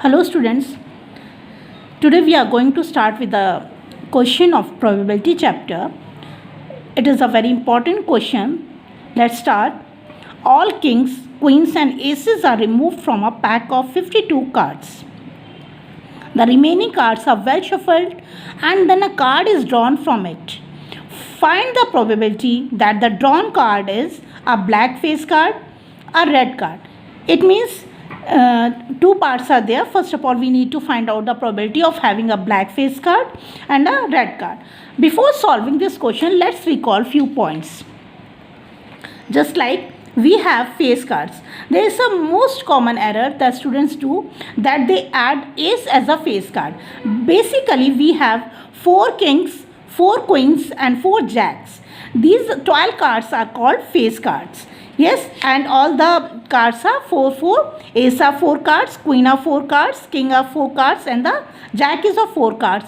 Hello students, today we are going to start with the question of probability chapter. It is a very important question. Let's start. All kings, queens and aces are removed from a pack of 52 cards. The remaining cards are well shuffled and then a card is drawn from it. Find the probability that the drawn card is a black face card, a red card. It means two parts are there. First of all, we need to find out the probability of having a black face card and a red card. Before solving this question, let's recall few points. Just like we have face cards, there is a most common error that students do, that they add ace as a face card. Basically, we have 4 kings, 4 queens and 4 jacks. These 12 cards are called face cards. Yes, and all the cards are 4. Ace are 4 cards, queen are 4 cards, king are 4 cards and the jack is of 4 cards.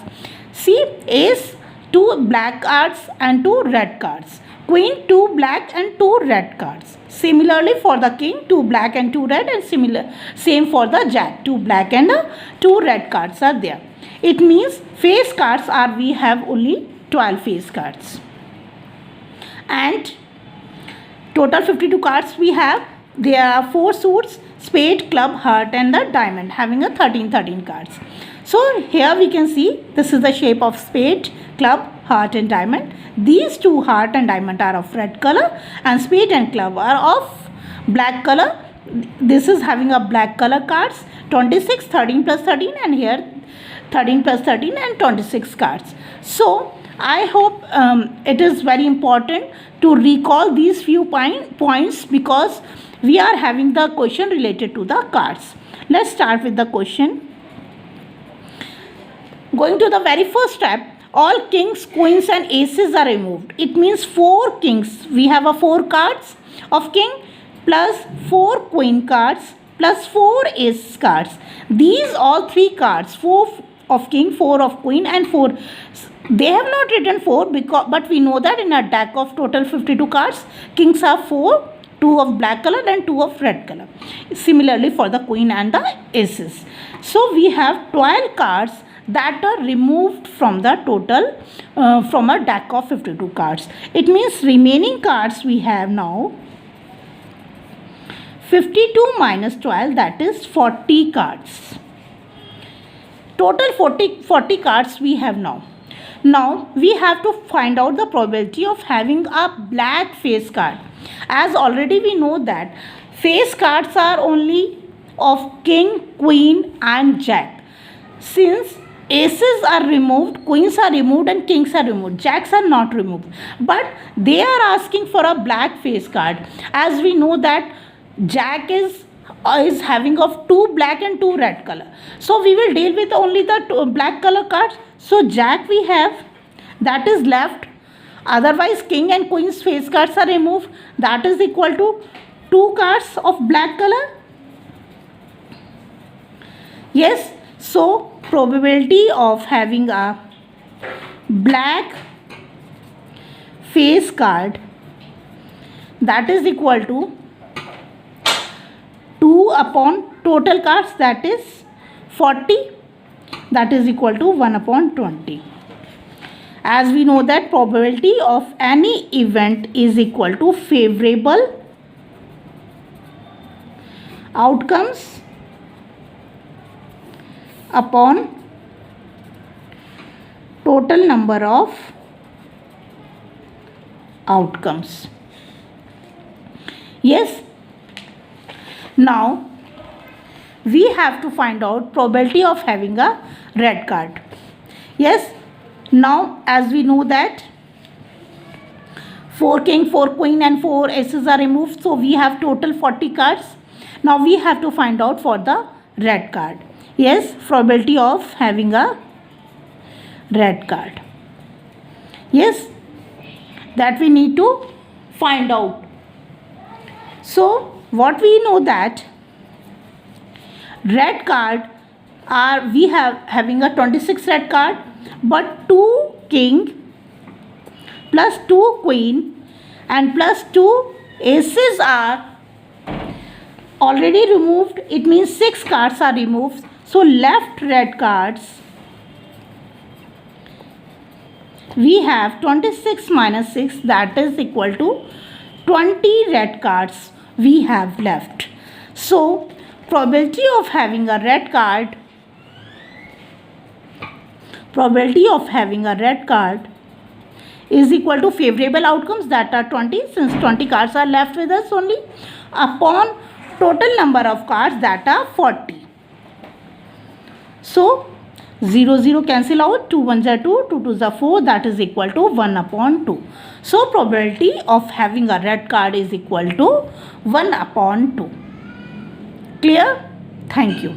See, ace 2 black cards and 2 red cards. Queen 2 black and 2 red cards. Similarly for the king, 2 black and 2 red, and same for the jack, 2 black and 2 red cards are there. It means face cards are, we have only 12 face cards. And total 52 cards we have. There are 4 suits, spade, club, heart and the diamond, having a 13 cards. So here we can see this is the shape of spade, club, heart and diamond. These 2 heart and diamond are of red color and spade and club are of black color. This is having a black color cards, 26, 13 plus 13, and here 13 plus 13 and 26 cards. So I hope it is very important to recall these few points because we are having the question related to the cards. Let's start with the question. Going to the very first step, all kings, queens and aces are removed. It means 4 kings. We have a 4 cards of king plus 4 queen cards plus 4 ace cards. These all 3 cards, 4 of king, 4 of queen and 4. They have not written 4 but we know that in a deck of total 52 cards, kings are 4, 2 of black color and 2 of red color. Similarly for the queen and the aces. So we have 12 cards that are removed from the total from a deck of 52 cards. It means remaining cards we have now 52 minus 12, that is 40 cards. Total 40 cards we have now. Now we have to find out the probability of having a black face card. As already we know that face cards are only of king, queen and jack. Since aces are removed, queens are removed and kings are removed, jacks are not removed, but they are asking for a black face card. As we know that jack is having of 2 black and 2 red color, so we will deal with only the black color cards. So jack we have, that is left. Otherwise king and queen's face cards are removed, that is equal to 2 cards of black color. Yes, so probability of having a black face card, that is equal to 2 upon total cards, that is 40, that is equal to 1 upon 20. As we know that probability of any event is equal to favorable outcomes upon total number of outcomes. Yes. Now we have to find out probability of having a red card. Yes. Now as we know that 4 king, 4 queen and 4 aces are removed, so we have total 40 cards. Now we have to find out for the red card. Yes, probability of having a red card. Yes, that we need to find out. So what we know that red card are, we have having a 26 red card, but 2 king plus 2 queen and plus 2 aces are already removed. It means 6 cards are removed. So left red cards, we have 26 minus 6, that is equal to 20 red cards we have left. So probability of having a red card is equal to favorable outcomes, that are 20, since 20 cards are left with us only, upon total number of cards, that are 40. So 0 0 cancel out, 2 1s are 2, 2 2s are 4, that is equal to 1 upon 2. So probability of having a red card is equal to 1 upon 2. Clear? Thank you.